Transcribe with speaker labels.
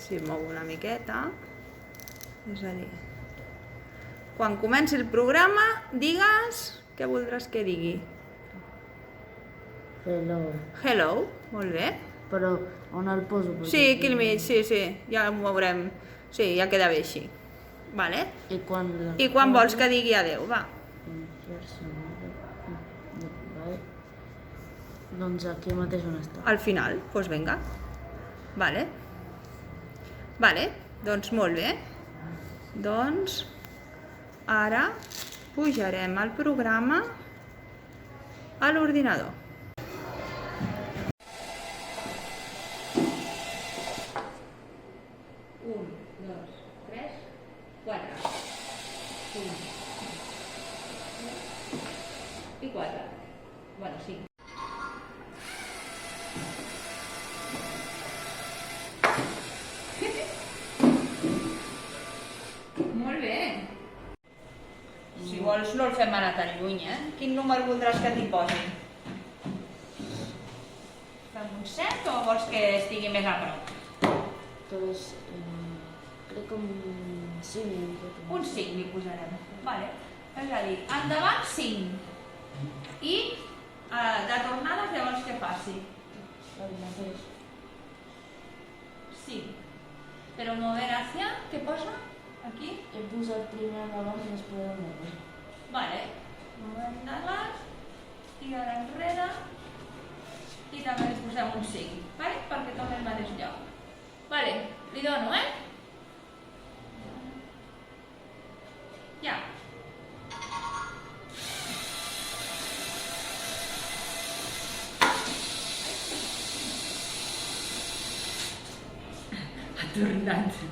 Speaker 1: si mou una miqueta. És a dir, quan comenci el programa, digues què voldràs que digui.
Speaker 2: Hello.
Speaker 1: Hello, molt bé.
Speaker 2: Però on el poso?
Speaker 1: Sí, aquí al mig, sí, ja ho veurem. Sí, ja queda bé així. Vale?
Speaker 2: I
Speaker 1: quan vols que digui adeu, va?
Speaker 2: Doncs aquí mateix on està.
Speaker 1: Al final, doncs vinga. Vale. Vale, doncs molt bé. Doncs ara pujarem el programa a l'ordinador. Un, dos, tres, quatre. Un, i quatre. Bueno, cinc. Molt bé. Si vols no el fem anar tan lluny, Quin número voldràs que t'hi posi? Fem un 7 o vols que estigui més a prop?
Speaker 2: Doncs crec que un 5.
Speaker 1: Un 5 li posarem. Vale. És a dir, endavant 5. I de tornada què vols que faci?
Speaker 2: El mateix.
Speaker 1: 5. Però mover hacia, què posa? Aquí?
Speaker 2: He posat primer endavant i després enrere.
Speaker 1: Vale. Mover endavant, tirar enrere i també li posem un 5, vale? Perquè torni al mateix lloc. Vale, li dono, Ja. Ha tornat.